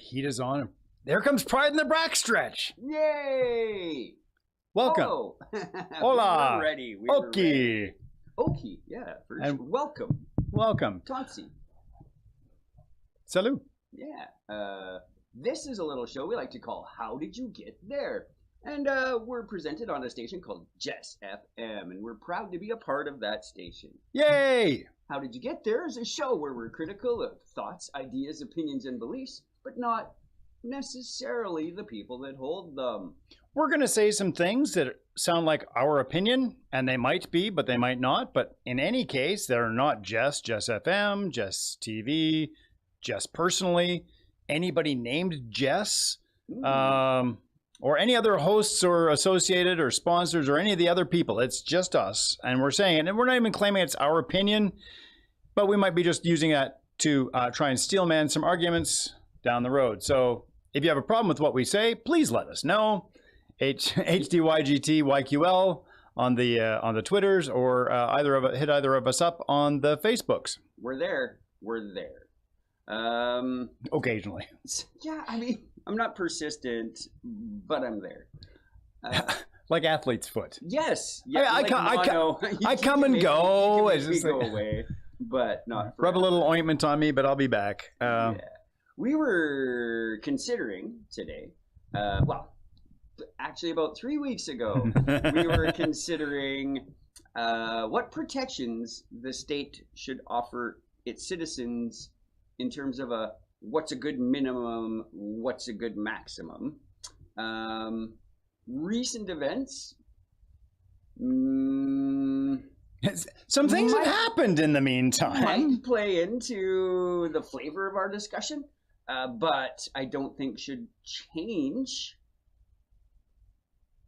heat is on. There comes Pride in the Backstretch. Yay! Welcome. Oh. Hola. We were ready. Okie. Okie, yeah. Welcome. Welcome. Tansi. Salut. Yeah. This is a little show we like to call How Did You Get There? And we're presented on a station called Jess FM, and we're proud to be a part of that station. Yay! How Did You Get There is a show where we're critical of thoughts, ideas, opinions, and beliefs, but not necessarily the people that hold them. We're going to say some things that sound like our opinion, and they might be, but they might not. But in any case, they're not Jess FM, Jess TV, Jess personally, anybody named Jess, or any other hosts or associated or sponsors or any of the other people. It's just us. And we're saying, and we're not even claiming it's our opinion, but we might be just using that to try and steelman some arguments down the road. So if you have a problem with what we say, please let us know. HDYGTYQL on the Twitters, or hit either of us up on the Facebooks. We're there. We're there. Occasionally. Yeah, I mean, I'm not persistent, but I'm there. Like athlete's foot. Yes. Yeah, I come and go. You can go away, but not forever. Rub a little ointment on me, but I'll be back. Yeah. We were considering today, well, actually about 3 weeks ago, we were considering what protections the state should offer its citizens in terms of what's a good minimum, what's a good maximum. Recent events. Some things have happened in the meantime. Might play into the flavor of our discussion, but I don't think should change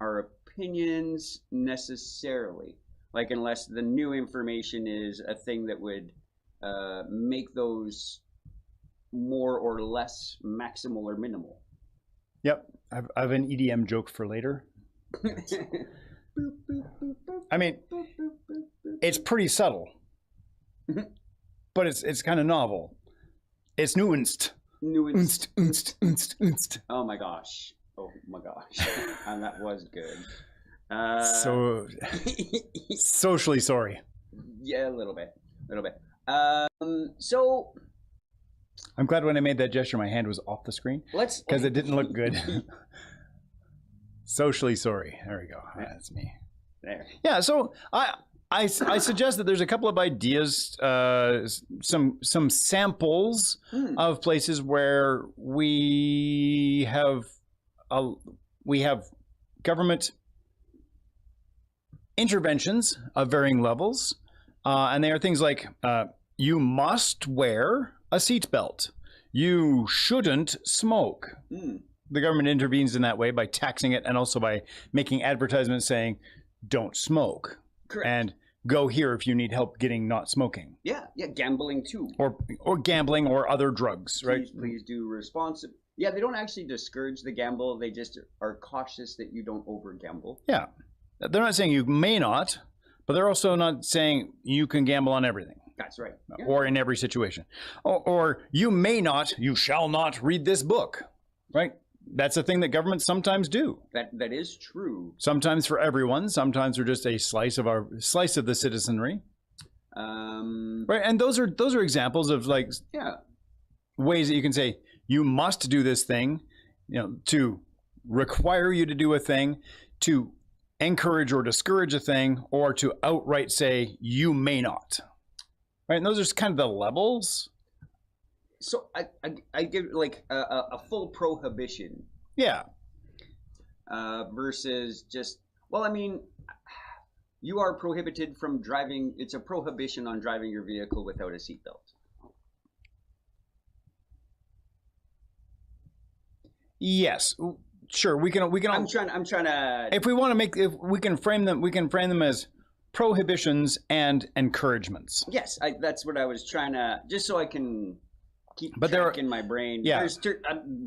our opinions necessarily. Like, unless the new information is a thing that would make those more or less maximal or minimal. Yep, I have an EDM joke for later. I mean, it's pretty subtle, but it's kind of novel. It's nuanced. Nuanced. Oh my gosh. And that was good. So socially sorry. Yeah, a little bit. So I'm glad when I made that gesture, my hand was off the screen because it didn't look good. Socially sorry. There we go. That's me. There. Yeah. So I suggest that there's a couple of ideas, some samples of places where we have government interventions of varying levels, and they are things like you must wear a seatbelt. You shouldn't smoke. The government intervenes in that way by taxing it and also by making advertisements saying, don't smoke. Correct. And go here if you need help getting not smoking. Yeah, gambling too. Or gambling or other drugs, right? Please do responsibly. Yeah, they don't actually discourage the gamble. They just are cautious that you don't over gamble. Yeah. They're not saying you may not, but they're also not saying you can gamble on everything. That's right. Yeah. Or in every situation. Or you may not, you shall not read this book, right? That's a thing that governments sometimes do. That is true. Sometimes for everyone, sometimes for just a slice of the citizenry. Right, and those are examples of ways that you can say you must do this thing, to require you to do a thing, to encourage or discourage a thing, or to outright say you may not. Right, and those are just kind of the levels. So I give like a full prohibition. Yeah. Versus just, well, I mean, you are prohibited from driving. It's a prohibition on driving your vehicle without a seatbelt. Yes, sure. We can. I'm trying to. If we want to we can frame them as prohibitions and encouragements. Yes, that's what I was trying to, just so I can keep track in my brain. Yeah,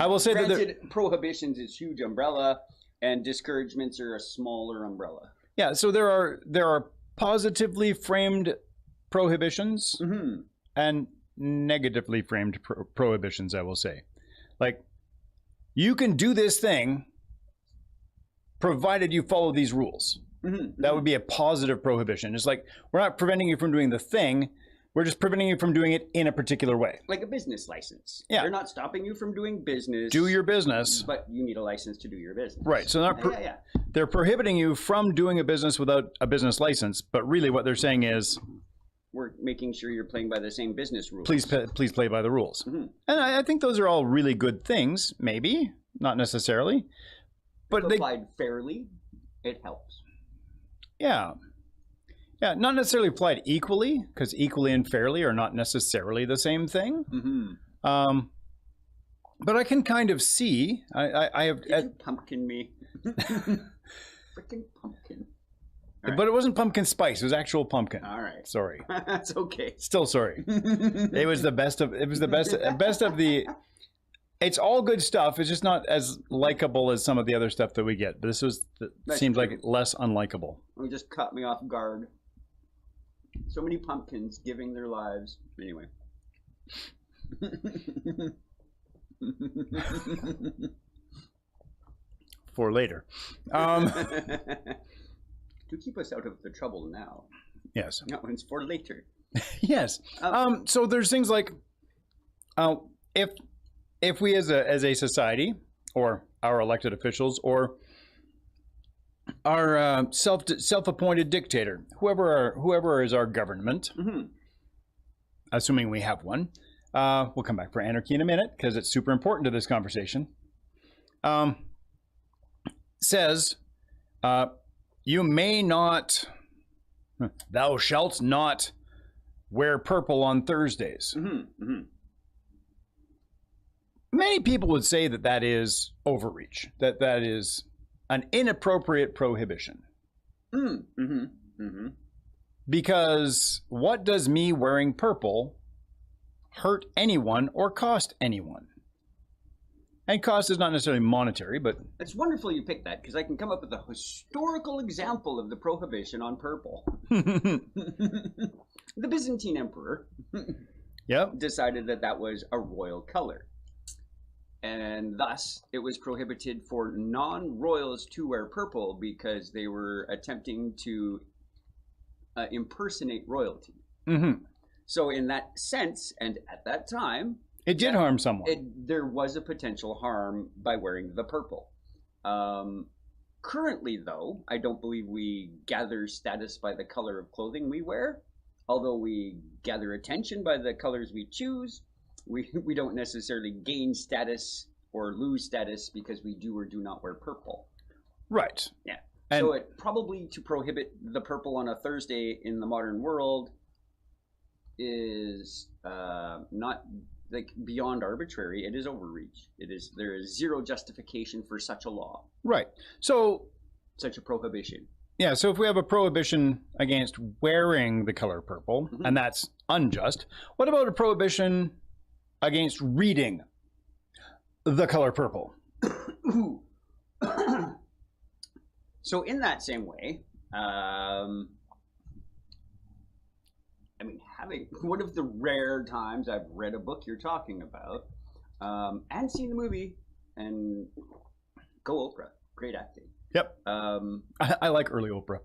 I will say that prohibitions is huge umbrella, and discouragements are a smaller umbrella. Yeah, so there are positively framed prohibitions and negatively framed prohibitions. I will say, like you can do this thing provided you follow these rules. That would be a positive prohibition. It's like, we're not preventing you from doing the thing, we're just preventing you from doing it in a particular way. Like a business license. Yeah. They're not stopping you from doing business. Do your business. But you need a license to do your business. Right. So they're prohibiting you from doing a business without a business license. But really what they're saying is, we're making sure you're playing by the same business rules. Please play by the rules. And I think those are all really good things, maybe, not necessarily. But if applied fairly, it helps. Yeah. Yeah, not necessarily applied equally, because equally and fairly are not necessarily the same thing. But I can kind of see. I have. Did you pumpkin me? Freaking pumpkin. Right. But it wasn't pumpkin spice. It was actual pumpkin. All right. Sorry. That's okay. Still sorry. It was the best of. It was the best of the. It's all good stuff. It's just not as likable as some of the other stuff that we get. But this seemed like less unlikable. It just caught me off guard. So many pumpkins giving their lives. Anyway. For later. To keep us out of the trouble now. Yes. That one's for later. Yes. So there's things like, if we as a society, or our elected officials, or our self-appointed dictator, whoever is our government, assuming we have one, we'll come back for anarchy in a minute because it's super important to this conversation, says, you may not, thou shalt not wear purple on Thursdays. Many people would say that is overreach, that is an inappropriate prohibition. Because what does me wearing purple hurt anyone or cost anyone? And cost is not necessarily monetary, but... It's wonderful you picked that, because I can come up with a historical example of the prohibition on purple. The Byzantine emperor decided that was a royal color. And thus, it was prohibited for non-royals to wear purple because they were attempting to impersonate royalty. So in that sense, and at that time... It did harm someone. There was a potential harm by wearing the purple. Currently, though, I don't believe we gather status by the color of clothing we wear. Although we gather attention by the colors we choose, we don't necessarily gain status or lose status because we do or do not wear purple. Right. Yeah. And so it probably to prohibit the purple on a Thursday in the modern world is not like beyond arbitrary. It is overreach. There is zero justification for such a law. Right. So such a prohibition. Yeah, so if we have a prohibition against wearing the color purple, and that's unjust, what about a prohibition against reading the color purple? So in that same way, I mean, having one of the rare times I've read a book you're talking about, and seen the movie, and go Oprah, great acting. Yep. I like early Oprah.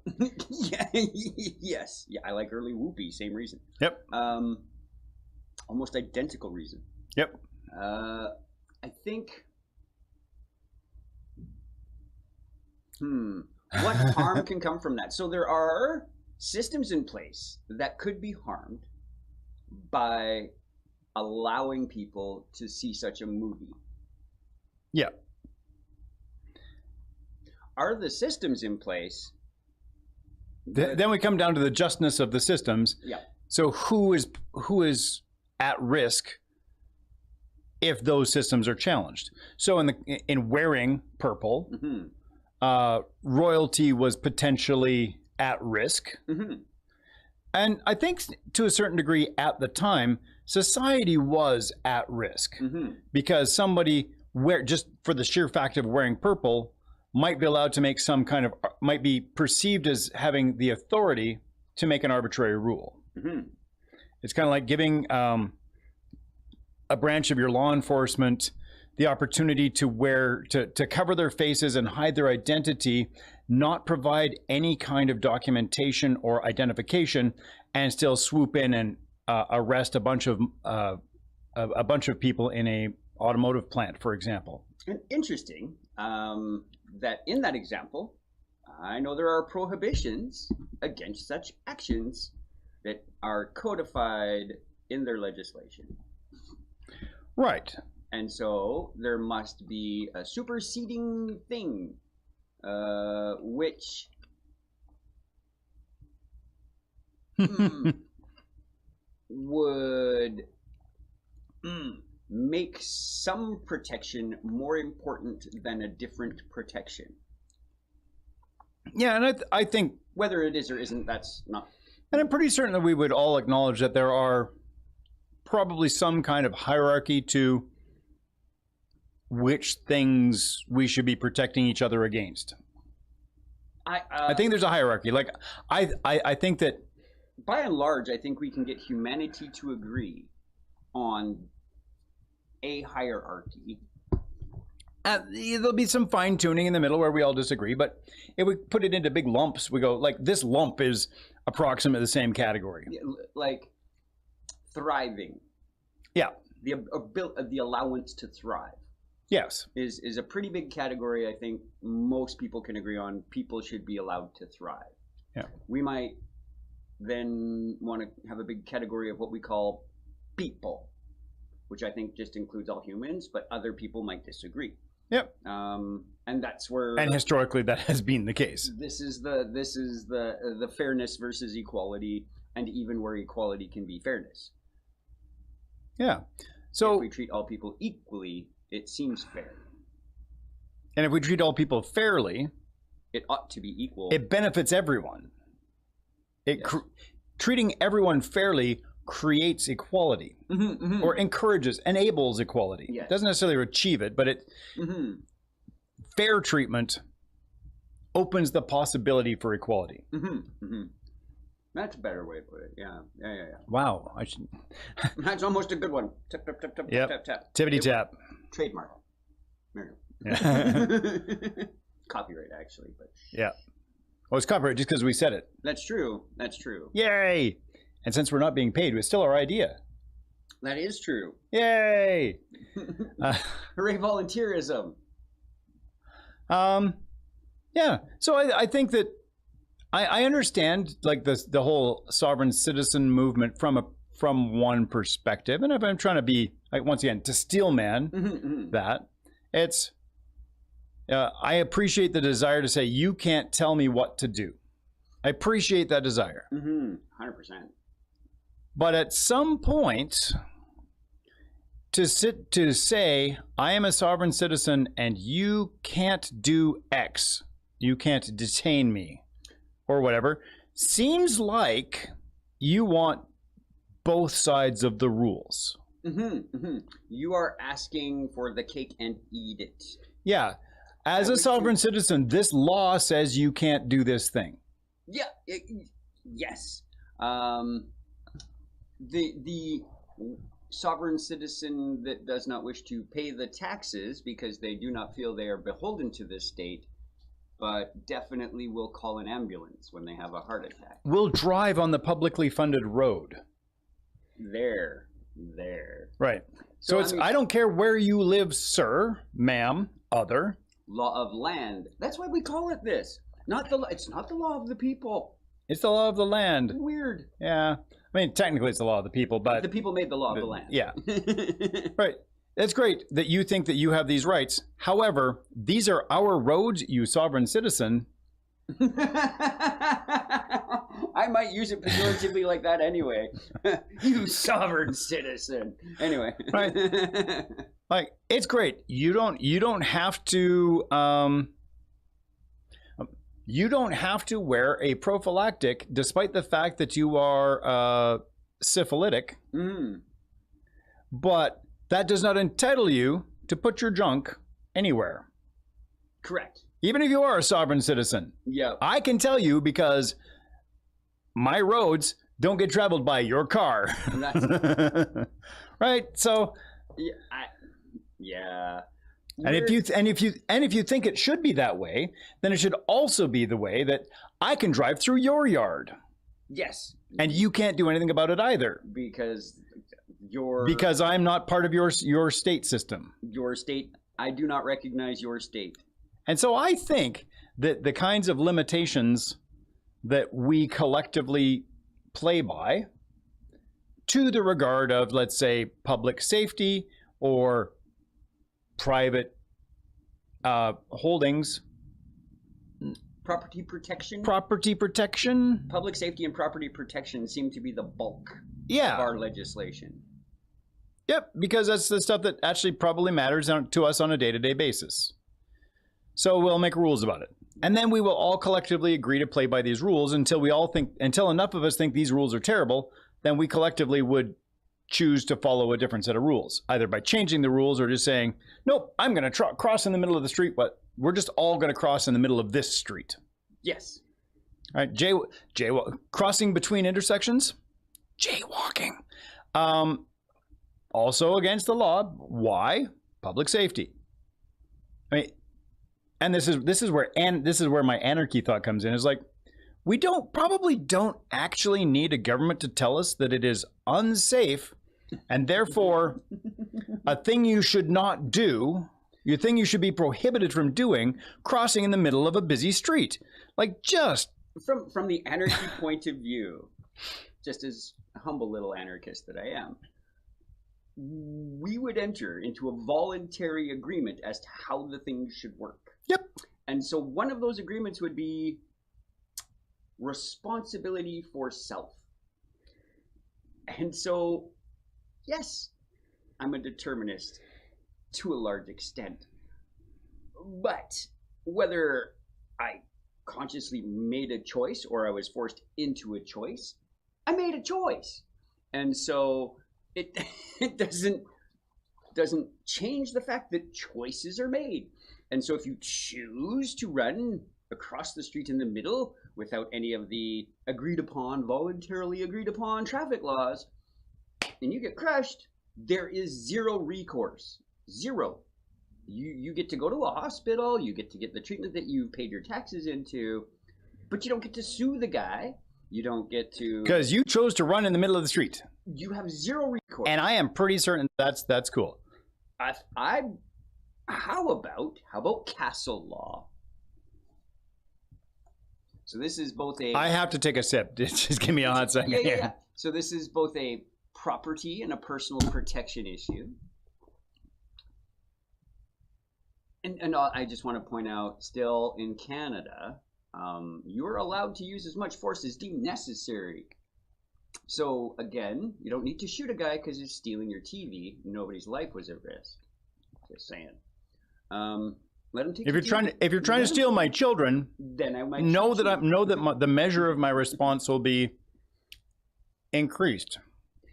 Yes. Yeah, I like early Whoopi, same reason. Yep. Almost identical reason. Yep. I think... What harm can come from that? So there are systems in place that could be harmed by allowing people to see such a movie. Yeah. Are the systems in place? Then we come down to the justness of the systems. Yeah. So who is at risk if those systems are challenged? So in wearing purple, royalty was potentially at risk. And I think to a certain degree at the time, society was at risk because somebody just for the sheer fact of wearing purple might be allowed to make might be perceived as having the authority to make an arbitrary rule. It's kind of like giving a branch of your law enforcement the opportunity to cover their faces and hide their identity, not provide any kind of documentation or identification, and still swoop in and arrest a bunch of people in a automotive plant, for example. Interesting that in that example, I know there are prohibitions against such actions that are codified in their legislation. Right. And so there must be a superseding thing, which would make some protection more important than a different protection. Yeah, and I think whether it is or isn't, that's not. And I'm pretty certain that we would all acknowledge that there are probably some kind of hierarchy to which things we should be protecting each other against. I think there's a hierarchy. Like I think that by and large, I think we can get humanity to agree on a hierarchy. There'll be some fine tuning in the middle where we all disagree, but if we put it into big lumps, we go like this lump is approximately the same category. Like thriving. Yeah. The allowance to thrive. Yes. Is a pretty big category. I think most people can agree on. People should be allowed to thrive. Yeah. We might then want to have a big category of what we call people, which I think just includes all humans, but other people might disagree. Yep. And that's where. And historically, that has been the case. This is the fairness versus equality, and even where equality can be fairness. Yeah. So if we treat all people equally, it seems fair. And if we treat all people fairly, it ought to be equal. It benefits everyone. Treating everyone fairly creates equality, or encourages, enables equality. Yes. It doesn't necessarily achieve it, but it fair treatment opens the possibility for equality. That's a better way to put it. Yeah. Wow, I should. That's almost a good one. Tap tap tap tap tap tap. Tippity tap. Trademark. Yeah. Copyright, actually, but yeah. Well, it's copyright just because we said it. That's true. That's true. Yay! And since we're not being paid, it's still our idea. That is true. Yay! Hooray, volunteerism. Yeah. So I think that I understand like the whole sovereign citizen movement from one perspective, and if I'm trying to be like once again to steelman that it's. I appreciate the desire to say you can't tell me what to do. I appreciate that desire. 100%. But at some point, to say I am a sovereign citizen and you can't do X, you can't detain me, or whatever, seems like you want both sides of the rules. You are asking for the cake and eat it. Yeah. As a sovereign citizen, this law says you can't do this thing. Yeah. Yes. The sovereign citizen that does not wish to pay the taxes because they do not feel they are beholden to this state, but definitely will call an ambulance when they have a heart attack. Will drive on the publicly funded road. There. Right. So it's, I don't care where you live, sir, ma'am, other. Law of land. That's why we call it this. It's not the law of the people. It's the law of the land. Weird. Yeah. I mean, technically it's the law of the people, but the people made the law of the land. Yeah. Right. It's great that you think that you have these rights. However, these are our roads, you sovereign citizen. I might use it pejoratively like that anyway. You sovereign citizen. Anyway. Right. Like, it's great. You don't have to wear a prophylactic despite the fact that you are syphilitic. But that does not entitle you to put your junk anywhere. Correct. Even if you are a sovereign citizen. Yeah. I can tell you because my roads don't get traveled by your car. Right? So yeah, Yeah. And if you think it should be that way, then it should also be the way that I can drive through your yard. Yes. And you can't do anything about it either. Because I'm not part of your state system. Your state, I do not recognize your state. And so I think that the kinds of limitations that we collectively play by, to the regard of, let's say, public safety or private holdings, property protection, public safety and property protection seem to be the bulk of our legislation. Yep, because that's the stuff that actually probably matters to us on a day-to-day basis. So we'll make rules about it. And then we will all collectively agree to play by these rules until enough of us think these rules are terrible, then we collectively would choose to follow a different set of rules, either by changing the rules or just saying, nope, I'm going to cross in the middle of the street, but we're just all going to cross in the middle of this street. Yes. All right, crossing between intersections, jaywalking. Also against the law. Why? Public safety. I mean, and this is where my anarchy thought comes in. Is like, we probably don't actually need a government to tell us that it is unsafe, and therefore a thing you should not do, your thing you should be prohibited from doing, crossing in the middle of a busy street. Like, just from the anarchy point of view, just as a humble little anarchist that I am, we would enter into a voluntary agreement as to how the thing should work. Yep. And so one of those agreements would be responsibility for self. And so, yes, I'm a determinist to a large extent. But whether I consciously made a choice or I was forced into a choice, I made a choice. And so it doesn't change the fact that choices are made. And so if you choose to run across the street in the middle without any of the voluntarily agreed upon traffic laws, and you get crushed, there is zero recourse. Zero. You get to go to a hospital, you get to get the treatment that you paid your taxes into, but you don't get to sue the guy. You don't get to... Because you chose to run in the middle of the street. You have zero recourse. And I am pretty certain that's cool. How about castle law? So this is both a... I have to take a sip. Just give me a hot second. Yeah. So this is both a property and a personal protection issue. And I just want to point out, still in Canada, you are allowed to use as much force as deemed necessary. So again, you don't need to shoot a guy because he's stealing your TV. Nobody's life was at risk. Just saying. Let him take. If you're trying to steal my children, then I might know that the measure of my response will be increased.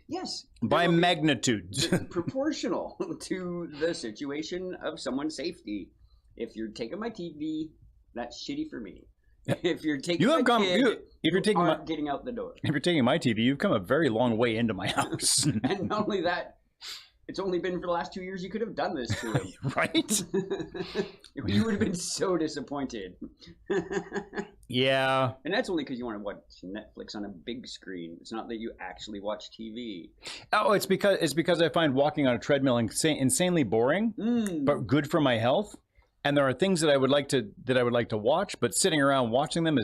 Yes. By magnitudes. Proportional to the situation of someone's safety. If you're taking my TV, that's shitty for me. If you're taking getting out the door. If you're taking my TV, you've come a very long way into my house. And not only that, it's only been for the last 2 years you could have done this to him. Right? You would have been so disappointed. Yeah. And that's only because you want to watch Netflix on a big screen. It's not that you actually watch TV. Oh, it's because I find walking on a treadmill insanely boring, but good for my health. And there are things that I would like to watch, but sitting around watching them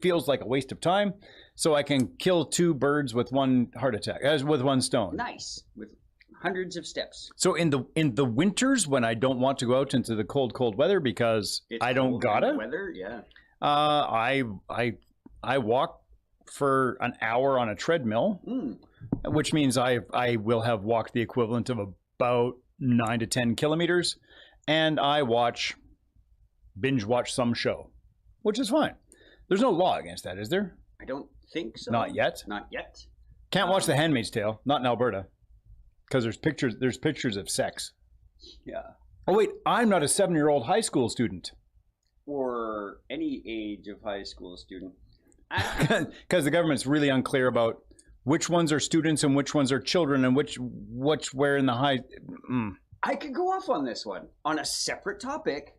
feels like a waste of time. So I can kill two birds with one heart attack, with one stone. Nice. With hundreds of steps. So in the winters when I don't want to go out into the cold weather because I don't gotta. Weather, yeah. I walk for an hour on a treadmill, which means I will have walked the equivalent of about 9 to 10 kilometers, and I binge watch some show, which is fine. There's no law against that, is there? I don't think so. Not yet. Not yet. Can't watch The Handmaid's Tale, not in Alberta. Because there's pictures of sex. Yeah. Oh wait, I'm not a 7-year-old high school student. Or any age of high school student. Because the government's really unclear about which ones are students and which ones are children and which where in the high. I could go off on this one on a separate topic.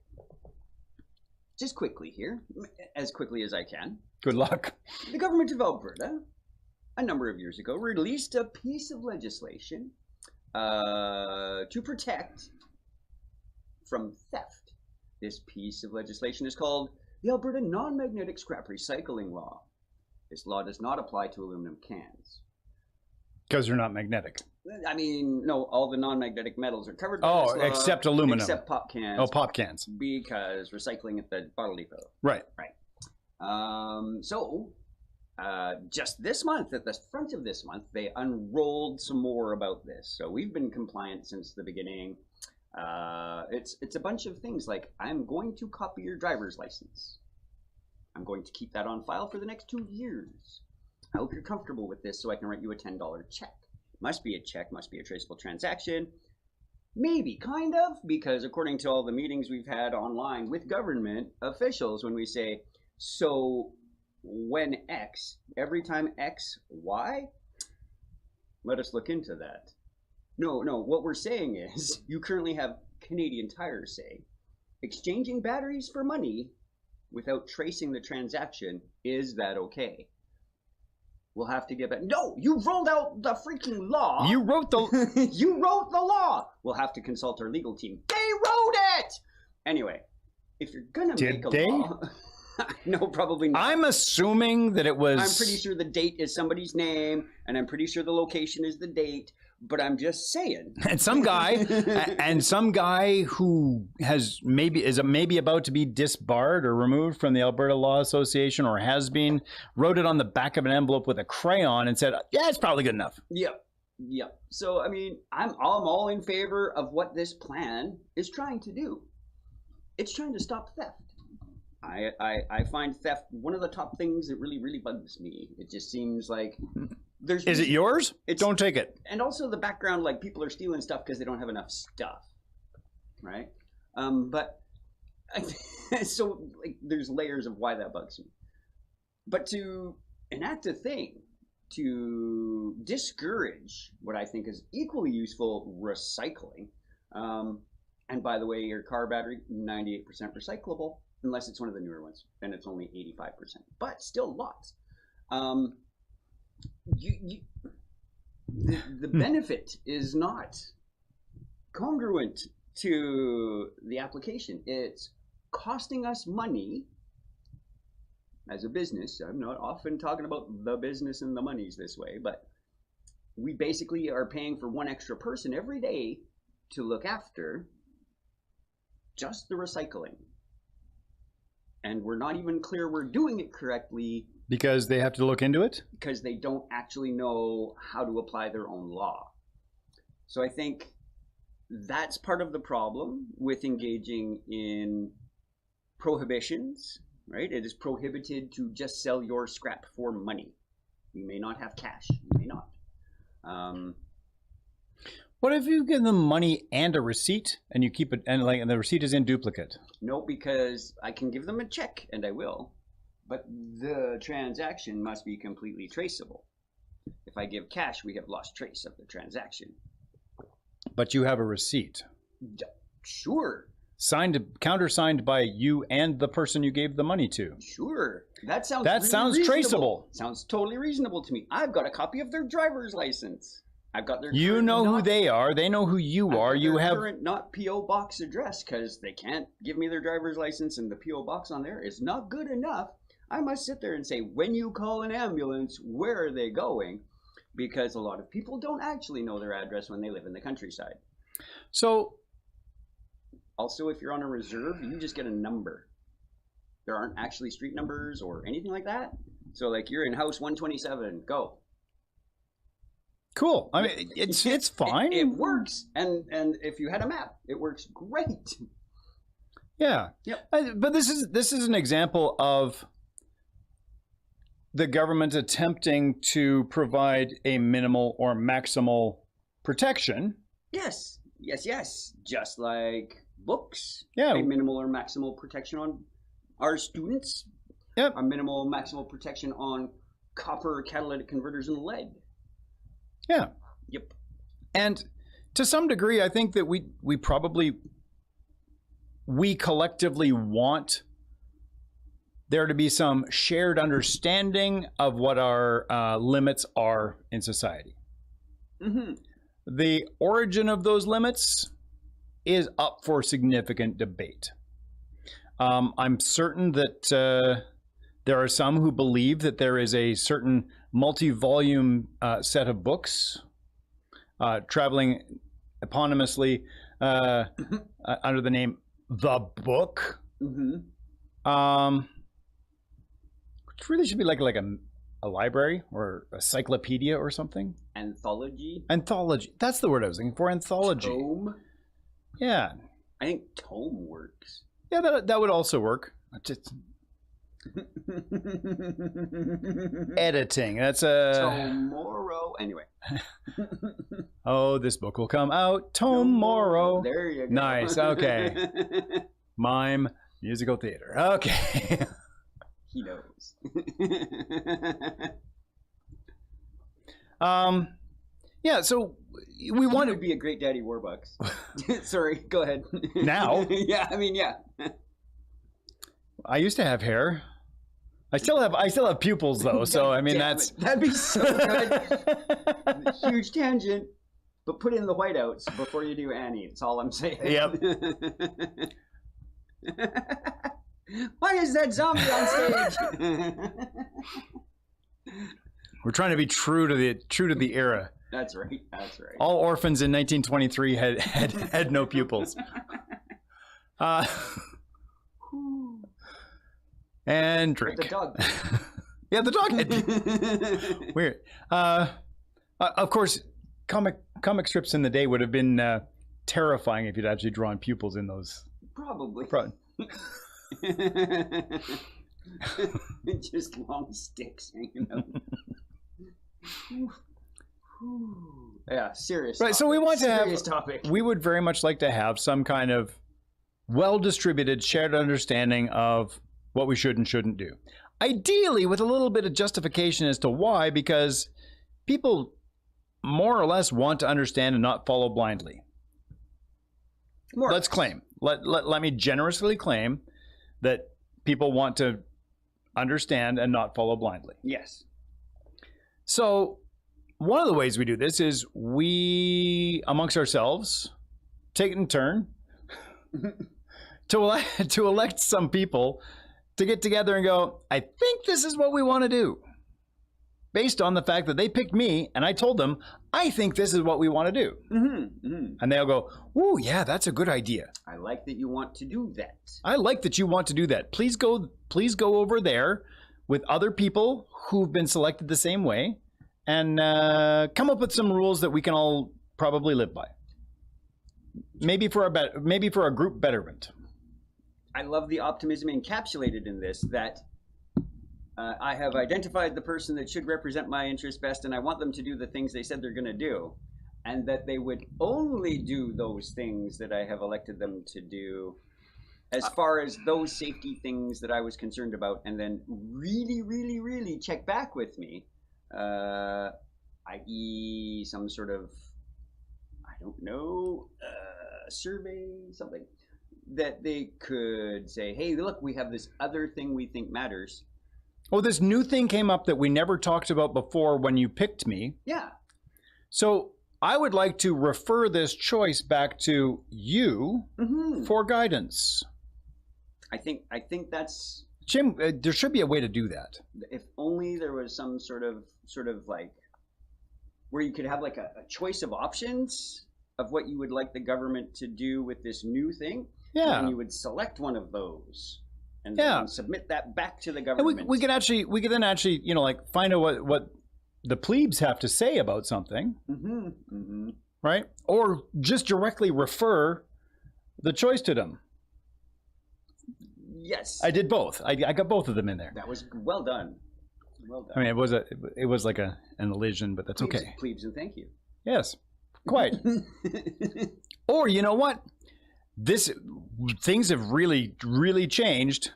Just quickly here, as quickly as I can. Good luck. The government of Alberta, a number of years ago, released a piece of legislation to protect from theft. This piece of legislation is called the Alberta Non-Magnetic Scrap Recycling Law. This law does not apply to aluminum cans. Because they're not magnetic. I mean, no, all the non-magnetic metals are covered by this law. Oh, except aluminum. Except pop cans. Oh, pop cans. Because recycling at the bottle depot. Right. Just this month, at the front of this month, they unrolled some more about this. So we've been compliant since the beginning. It's a bunch of things like, I'm going to copy your driver's license. I'm going to keep that on file for the next 2 years. I hope you're comfortable with this so I can write you a $10 check. Must be a check, must be a traceable transaction. Maybe, kind of, because according to all the meetings we've had online with government officials, when we say, so when X, every time X, Y, let us look into that. No, what we're saying is, you currently have Canadian Tire say, exchanging batteries for money without tracing the transaction, is that okay? We'll have to get back. No, you rolled out the freaking law. You wrote the... You wrote the law. We'll have to consult our legal team. They wrote it! Anyway, if you're gonna make a law... No, probably not. I'm assuming that it was... I'm pretty sure the date is somebody's name, and I'm pretty sure the location is the date, but I'm just saying. And some guy who is maybe about to be disbarred or removed from the Alberta Law Association, or has been, wrote it on the back of an envelope with a crayon and said, yeah, it's probably good enough. Yep. So, I mean, I'm all in favor of what this plan is trying to do. It's trying to stop theft. I find theft one of the top things that really, really bugs me. It just seems like there's... Is it yours? Don't take it. And also the background, like people are stealing stuff because they don't have enough stuff, right? But so like there's layers of why that bugs me. But to enact a thing to discourage what I think is equally useful recycling, and by the way, your car battery, 98% recyclable. Unless it's one of the newer ones, then it's only 85%, but still lots. The benefit is not congruent to the application. It's costing us money as a business. I'm not often talking about the business and the monies this way, but we basically are paying for one extra person every day to look after just the recycling. And we're not even clear we're doing it correctly. Because they have to look into it? Because they don't actually know how to apply their own law. So I think that's part of the problem with engaging in prohibitions, right? It is prohibited to just sell your scrap for money. You may not have cash. You may not. What if you give them money and a receipt, and you keep it, and the receipt is in duplicate? No, because I can give them a check, and I will, but the transaction must be completely traceable. If I give cash, we have lost trace of the transaction. But you have a receipt. Sure. Countersigned by you and the person you gave the money to. Sure. That sounds reasonable. Traceable. Sounds totally reasonable to me. I've got a copy of their driver's license. I've got their... You know who they are. They know who you are. You have current not P.O. box address, because they can't give me their driver's license and the P.O. box on there is not good enough. I must sit there and say, when you call an ambulance, where are they going? Because a lot of people don't actually know their address when they live in the countryside. So... Also, if you're on a reserve, you just get a number. There aren't actually street numbers or anything like that. So, like, you're in house 127, go. Cool. I mean, it's fine. It works, and if you had a map, it works great. Yeah. Yep. But this is an example of the government attempting to provide a minimal or maximal protection. Yes. Just like books. Yeah. A minimal or maximal protection on our students. Yep. A minimal maximal protection on copper catalytic converters and lead. Yeah. Yep. And To some degree, I think that we collectively want there to be some shared understanding of what our limits are in society. Mm-hmm. The origin of those limits is up for significant debate. I'm certain that there are some who believe that there is a certain multi-volume set of books traveling eponymously under the name The Book. Mm-hmm. Which really should be like a library or a cyclopedia or something. Anthology. That's the word I was looking for. Anthology. Tome. Yeah. I think tome works. Yeah, that would also work. Just editing. That's tomorrow. Anyway. Oh, this book will come out tomorrow. There you go. Nice. Okay. Mime, musical theater. Okay. He knows. Yeah, so we want to be a great Daddy Warbucks. Sorry, go ahead. Now? Yeah, I mean, yeah. I used to have hair. I still have pupils though, so I mean that'd be so good. Huge tangent, but put in the whiteouts before you do Annie. That's all I'm saying. Yep. Why is that zombie on stage? We're trying to be true to the era. That's right. That's right. All orphans in 1923 had no pupils. And drink. The dog. Yeah, the dog had weird. Of course, comic strips in the day would have been terrifying if you'd actually drawn pupils in those. Probably. Just long sticks hanging out. Yeah, serious. Right, topic. so we want to serious have. Topic. We would very much like to have some kind of well-distributed, shared understanding of what we should and shouldn't do. Ideally, with a little bit of justification as to why, because people more or less want to understand and not follow blindly. Let's claim. Let me generously claim that people want to understand and not follow blindly. Yes. So one of the ways we do this is we, amongst ourselves, take it in turn to elect some people to get together and go, I think this is what we want to do. Based on the fact that they picked me and I told them, I think this is what we want to do. Mm-hmm, mm-hmm. And they'll go, ooh, yeah, that's a good idea. I like that you want to do that. I like that you want to do that. Please go over there with other people who've been selected the same way and come up with some rules that we can all probably live by. Maybe for a group betterment. I love the optimism encapsulated in this, that I have identified the person that should represent my interests best, and I want them to do the things they said they're going to do, and that they would only do those things that I have elected them to do as far as those safety things that I was concerned about, and then really, really, really check back with me, i.e. some sort of, I don't know, survey, something. That they could say, hey, look, we have this other thing we think matters. Oh, this new thing came up that we never talked about before when you picked me. Yeah. So I would like to refer this choice back to you for guidance. I think that's... Jim, there should be a way to do that. If only there was some sort of like, where you could have like a choice of options of what you would like the government to do with this new thing. Yeah. And you would select one of those and then submit that back to the government. And we could then actually, like find out what the plebes have to say about something. Mm-hmm. Mm-hmm. Right? Or just directly refer the choice to them. Yes. I did both. I got both of them in there. That was well done. Well done. I mean, it was like an elision, but that's okay. Plebes and thank you. Yes. Quite. Or you know what? Things have really, really changed.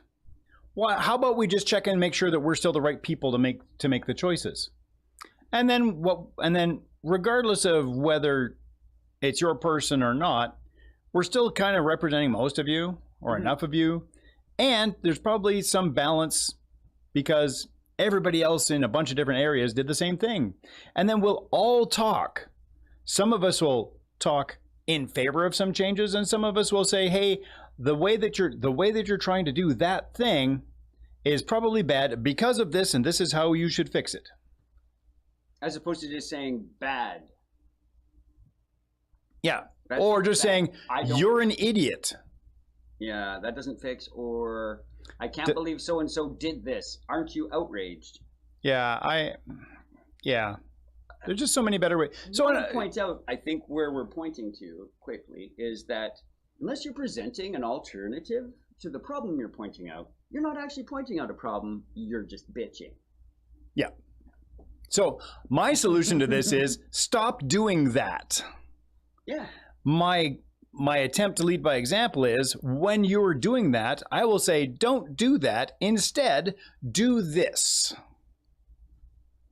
Well, how about we just check and make sure that we're still the right people to make the choices? And then regardless of whether it's your person or not, we're still kind of representing most of you or enough of you. And there's probably some balance because everybody else in a bunch of different areas did the same thing. And then we'll all talk. Some of us will talk in favor of some changes, and some of us will say, hey, the way that you're trying to do that thing is probably bad because of this, and this is how you should fix it. As opposed to just saying bad. Yeah. Or just saying, you're an idiot. Yeah, that doesn't fix. Or, I can't believe so-and-so did this. Aren't you outraged? Yeah, There's just so many better ways. So I want to point out, I think where we're pointing to quickly is that unless you're presenting an alternative to the problem you're pointing out, you're not actually pointing out a problem, you're just bitching. Yeah. So my solution to this is stop doing that. Yeah. My attempt to lead by example is when you're doing that, I will say, don't do that. Instead, do this.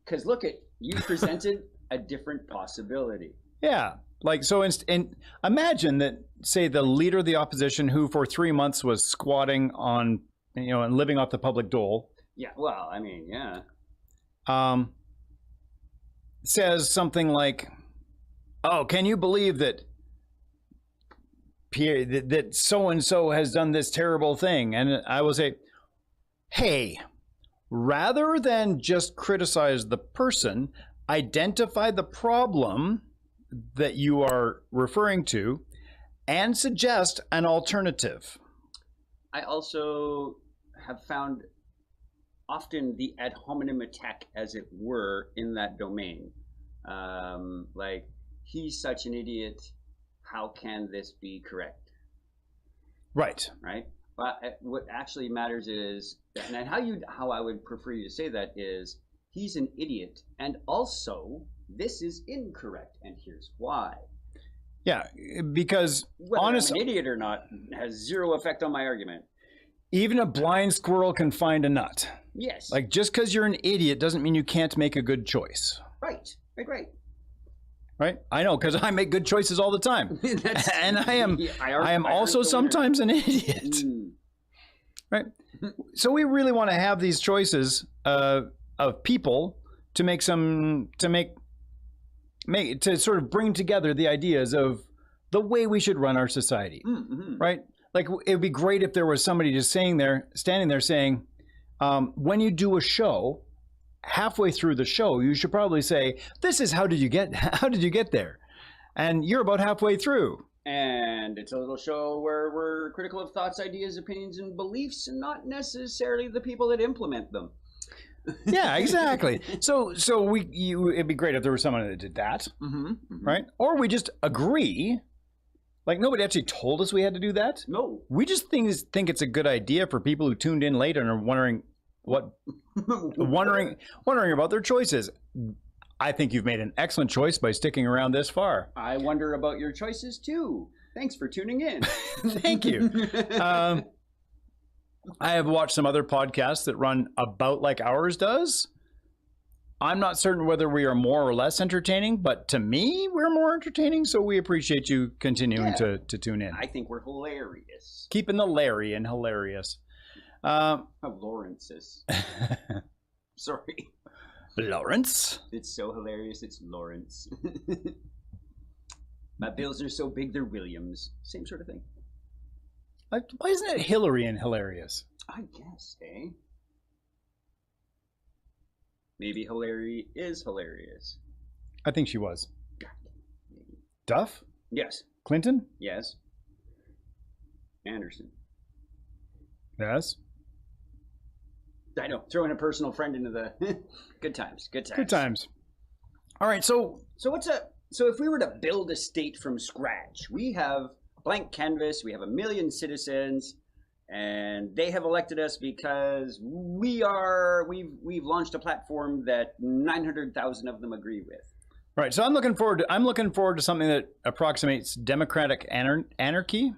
Because look at, you presented a different possibility. Yeah. Like, so, and imagine that, say, the leader of the opposition who for 3 months was squatting on, and living off the public dole. Yeah. Well, I mean, yeah. Says something like, oh, can you believe that that so-and-so has done this terrible thing? And I will say, hey, rather than just criticize the person, identify the problem that you are referring to and suggest an alternative. I also have found often the ad hominem attack, as it were, in that domain. Like, he's such an idiot, how can this be correct? Right. Right? But what actually matters is, and how I would prefer you to say that is, he's an idiot, and also this is incorrect, and here's why. Yeah, because whether honestly, I'm an idiot or not has zero effect on my argument. Even a blind squirrel can find a nut. Yes. Like, just because you're an idiot doesn't mean you can't make a good choice. Right. Right? I know, because I make good choices all the time. And I am also sometimes an idiot. Right? So we really want to have these choices of people to make to sort of bring together the ideas of the way we should run our society. Right? Like, it would be great if there was somebody just standing there saying, when you do a show, halfway through the show, you should probably say, this is how did you get there? And you're about halfway through. And it's a little show where we're critical of thoughts, ideas, opinions, and beliefs, and not necessarily the people that implement them. Yeah, exactly. So it'd be great if there was someone that did that, right? Or we just agree. Like, nobody actually told us we had to do that. No. We just think it's a good idea for people who tuned in late and are wondering about their choices. I think you've made an excellent choice by sticking around this far. I wonder about your choices too. Thanks for tuning in. Thank you. I have watched some other podcasts that run about like ours does. I'm not certain whether we are more or less entertaining, but to me, we're more entertaining, so we appreciate you continuing to tune in. I think we're hilarious. Keeping the Larry and hilarious. Lawrence is. Sorry. Lawrence? It's so hilarious, it's Lawrence. My bills are so big, they're Williams. Same sort of thing. Like, why isn't it Hillary and hilarious? I guess, eh? Maybe Hillary is hilarious. I think she was. Maybe. Duff? Yes. Clinton? Yes. Anderson? Yes. I know. Throwing a personal friend into the good times. Good times. All right. So if we were to build a state from scratch, we have a blank canvas. We have 1 million citizens, and they have elected us because we've launched a platform that 900,000 of them agree with. Right. So I'm looking forward to something that approximates democratic anarchy.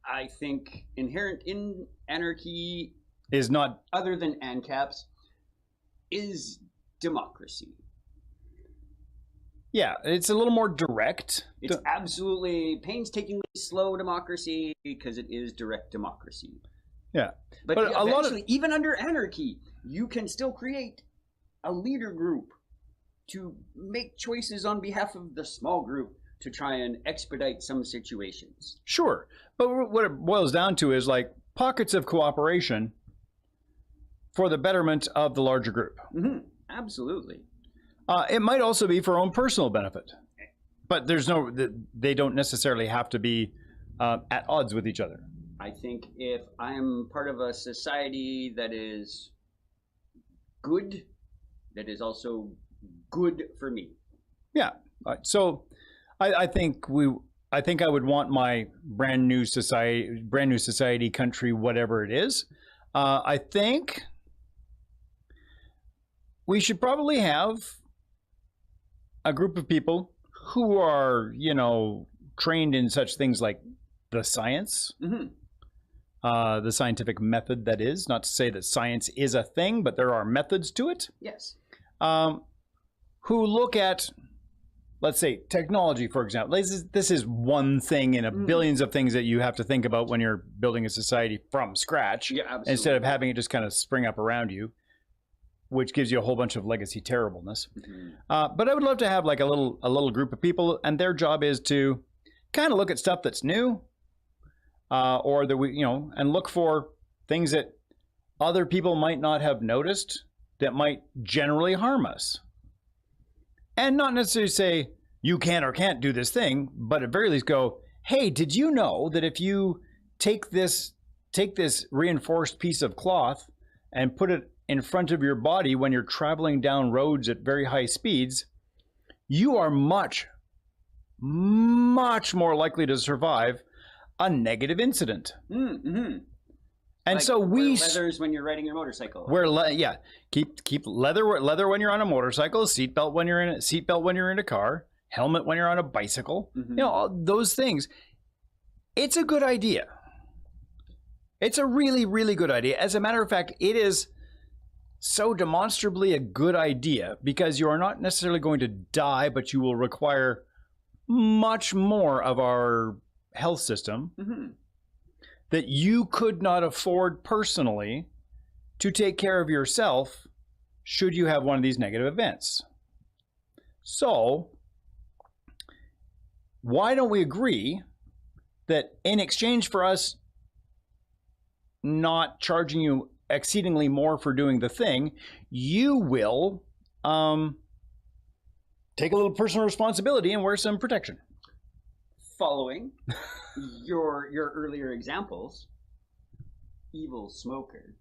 I think inherent in anarchy is not, other than ANCAPs, is democracy. Yeah, it's a little more direct. It's absolutely painstakingly slow democracy because it is direct democracy. Yeah. But yeah, a lot of, even under anarchy, you can still create a leader group to make choices on behalf of the small group to try and expedite some situations. Sure. But what it boils down to is like pockets of cooperation for the betterment of the larger group. Mm-hmm. Absolutely. It might also be for own personal benefit, but they don't necessarily have to be at odds with each other. I think if I'm part of a society that is good, that is also good for me. Yeah. So I think I would want my brand new society, country, whatever it is. I think we should probably have a group of people who are, trained in such things like the science, the scientific method, that is. Not to say that science is a thing, but there are methods to it. Yes. Who look at, let's say, technology, for example. This is one thing in a billions of things that you have to think about when you're building a society from scratch, instead of having it just kind of spring up around you, which gives you a whole bunch of legacy terribleness. But I would love to have like a little group of people, and their job is to kind of look at stuff that's new, or that we, and look for things that other people might not have noticed that might generally harm us. And not necessarily say you can or can't do this thing, but at very least go, hey, did you know that if you take this reinforced piece of cloth and put it in front of your body when you're traveling down roads at very high speeds, you are much, much more likely to survive a negative incident. Mm-hmm. And like so we wear leathers when you're riding your motorcycle. Keep leather when you're on a motorcycle, seatbelt when you're in a car, helmet when you're on a bicycle. All those things. It's a good idea. It's a really, really good idea. As a matter of fact, it is so demonstrably a good idea because you are not necessarily going to die, but you will require much more of our health system that you could not afford personally to take care of yourself should you have one of these negative events. So why don't we agree that in exchange for us not charging you exceedingly more for doing the thing, you will take a little personal responsibility and wear some protection? Following your earlier examples, evil smoker,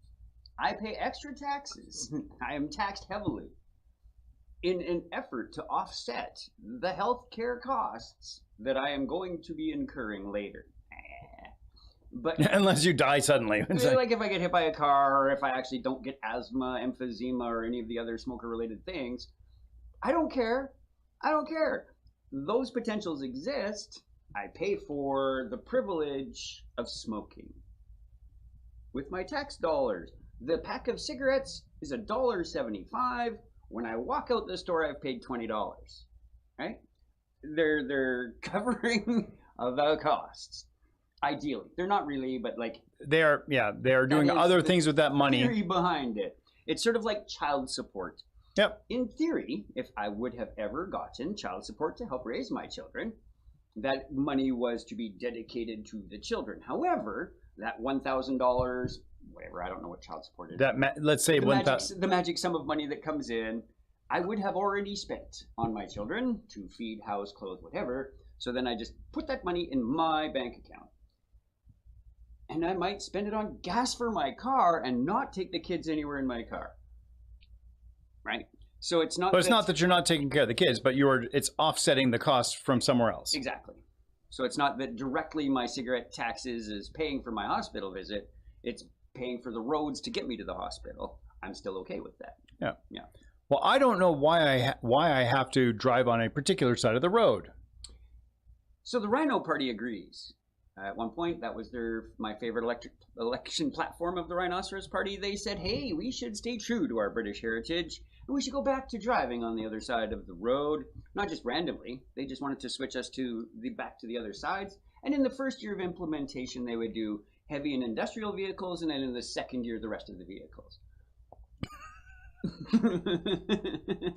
I pay extra taxes. I am taxed heavily in an effort to offset the healthcare costs that I am going to be incurring later. But unless you die suddenly. Like if I get hit by a car, or if I actually don't get asthma, emphysema, or any of the other smoker-related things, I don't care. Those potentials exist. I pay for the privilege of smoking with my tax dollars. The pack of cigarettes is $1.75. When I walk out the store, I've paid $20. Right? They're covering the costs. Ideally, they're not really, but like they are doing other things with that money. Theory behind it. It's sort of like child support. Yep. In theory, if I would have ever gotten child support to help raise my children, that money was to be dedicated to the children. However, that $1,000, whatever, I don't know what child support is. Let's say the magic sum of money that comes in, I would have already spent on my children to feed, house, clothe, whatever. So then I just put that money in my bank account. And I might spend it on gas for my car and not take the kids anywhere in my car. Right? So it's not. But it's not that you're not taking care of the kids, but it's offsetting the cost from somewhere else. Exactly. So it's not that directly my cigarette taxes is paying for my hospital visit. It's paying for the roads to get me to the hospital. I'm still okay with that. Yeah. Yeah. Well, I don't know why I have to drive on a particular side of the road. So the Rhino Party agrees. At one point, that was my favorite election platform of the Rhinoceros Party. They said, hey, we should stay true to our British heritage, and we should go back to driving on the other side of the road. Not just randomly. They just wanted to switch us back to the other sides. And in the first year of implementation, they would do heavy and industrial vehicles, and then in the second year, the rest of the vehicles.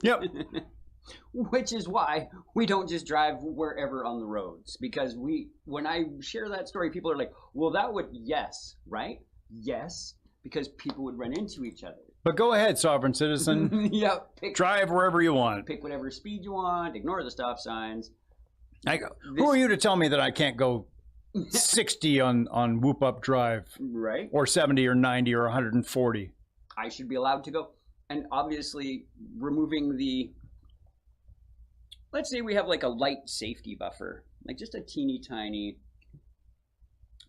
Yep. Which is why we don't just drive wherever on the roads. Because when I share that story, people are like, well, that would, yes, right? Yes, because people would run into each other. But go ahead, sovereign citizen. Yeah. Drive wherever you want. Pick whatever speed you want. Ignore the stop signs. Who are you to tell me that I can't go 60 on Whoop Up Drive? Right. Or 70 or 90 or 140? I should be allowed to go. And obviously, removing the... Let's say we have like a light safety buffer, like just a teeny tiny,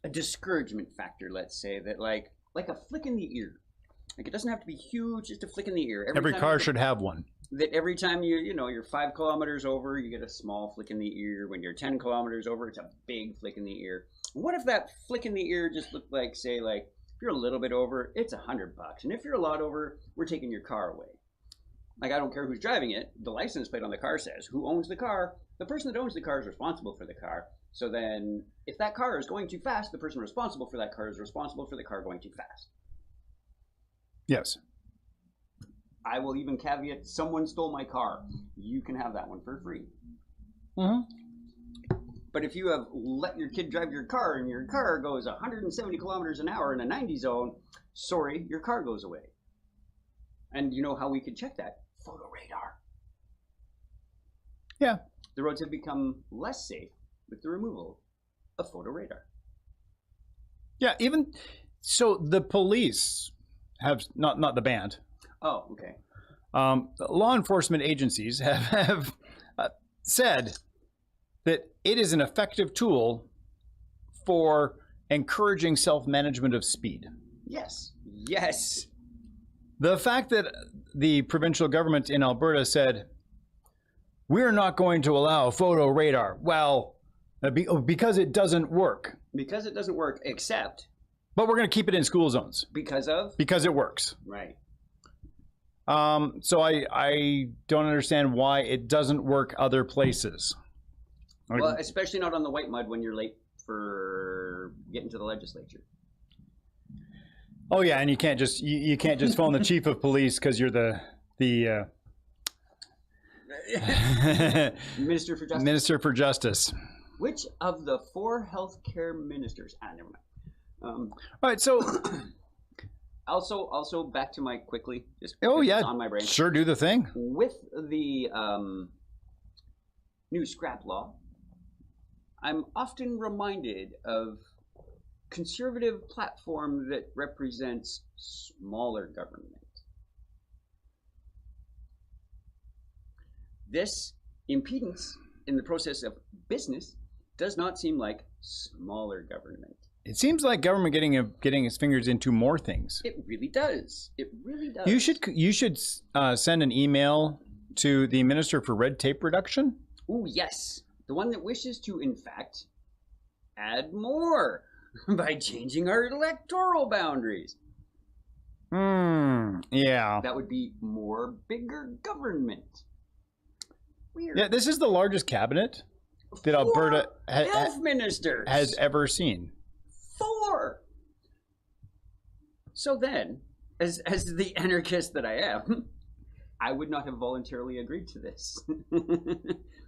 a discouragement factor, let's say, that like a flick in the ear. Like it doesn't have to be huge, just a flick in the ear. Every car should have one. That every time you're 5 kilometers over, you get a small flick in the ear. When you're 10 kilometers over, it's a big flick in the ear. What if that flick in the ear just looked like, say, like if you're a little bit over, it's $100, and if you're a lot over, we're taking your car away. Like, I don't care who's driving it. The license plate on the car says who owns the car. The person that owns the car is responsible for the car. So then if that car is going too fast, the person responsible for that car is responsible for the car going too fast. Yes. I will even caveat, someone stole my car. You can have that one for free. Mm-hmm. But if you have let your kid drive your car and your car goes 170 kilometers an hour in a 90 zone, sorry, your car goes away. And you know how we could check that? Photo radar. Yeah. The roads have become less safe with the removal of photo radar. Yeah, even so the police have not the band. Oh, okay. Law enforcement agencies have said that it is an effective tool for encouraging self-management of speed. Yes. Yes. The fact that the provincial government in Alberta said, we're not going to allow photo radar, well, because it doesn't work. Because it doesn't work, except... But we're going to keep it in school zones. Because of? Because it works. Right. So I don't understand why it doesn't work other places. Well, especially not on the white mud when you're late for getting to the legislature. Oh yeah, and you can't just phone the chief of police because you're the Minister for Justice. Minister for Justice. Which of the 4 healthcare ministers? Never mind. All right, so also back to my quickly. Just on my brain. Sure, do the thing. With the new scrap law, I'm often reminded of conservative platform that represents smaller government. This impedance in the process of business does not seem like smaller government. It seems like government getting its fingers into more things. It really does. It really does. You should send an email to the Minister for Red Tape Reduction. Oh yes, the one that wishes to, in fact, add more by changing our electoral boundaries. Yeah. That would be more bigger government. Weird. Yeah, this is the largest cabinet that Alberta health ministers has ever seen. 4. So then, as the anarchist that I am, I would not have voluntarily agreed to this.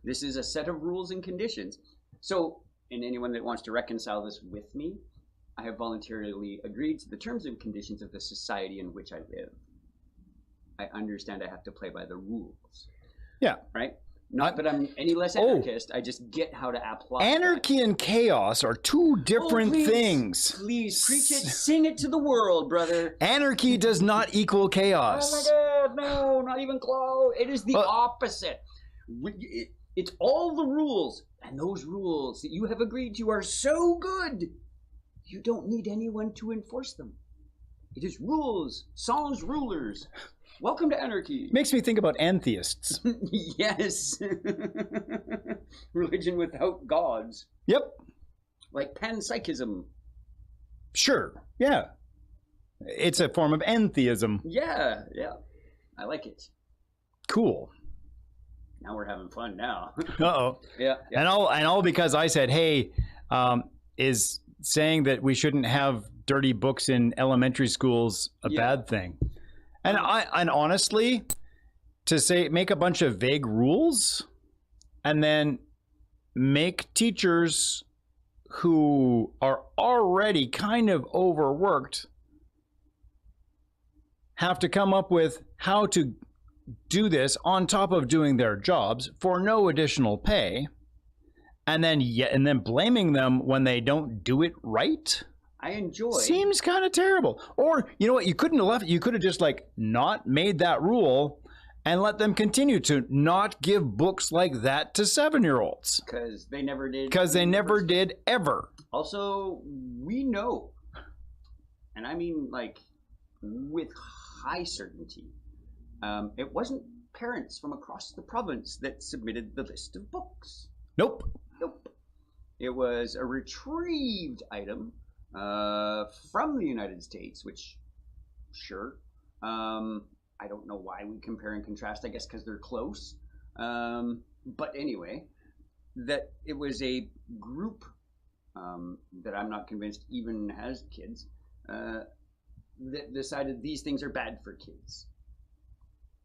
This is a set of rules and conditions. So, and anyone that wants to reconcile this with me, I have voluntarily agreed to the terms and conditions of the society in which I live. I understand I have to play by the rules. Yeah. Right? Not that I'm any less anarchist. I just get how to apply anarchy and chaos are two different things. Please preach it, sing it to the world, brother. Anarchy does not equal chaos. Oh my God, no, not even close. It is the opposite. It's all the rules, and those rules that you have agreed to are so good, you don't need anyone to enforce them. It is rules, sans rulers. Welcome to anarchy. Makes me think about antheists. Yes. Religion without gods. Yep. Like panpsychism. Sure. Yeah. It's a form of entheism. Yeah. I like it. Cool. Now we're having fun now. Uh-oh. Yeah. And all because I said, hey, is saying that we shouldn't have dirty books in elementary schools a bad thing? And honestly, to say make a bunch of vague rules and then make teachers who are already kind of overworked have to come up with how to do this on top of doing their jobs for no additional pay, and then blaming them when they don't do it right. I enjoy. Seems kind of terrible. Or you know what? You couldn't have left. You could have just like not made that rule and let them continue to not give books like that to 7-year-olds. Because they never did. Because they never did ever. Also, we know, and I mean like with high certainty, it wasn't parents from across the province that submitted the list of books. Nope. It was a retrieved item from the United States, which, sure, I don't know why we compare and contrast, I guess because they're close. But anyway, that it was a group that I'm not convinced even has kids that decided these things are bad for kids.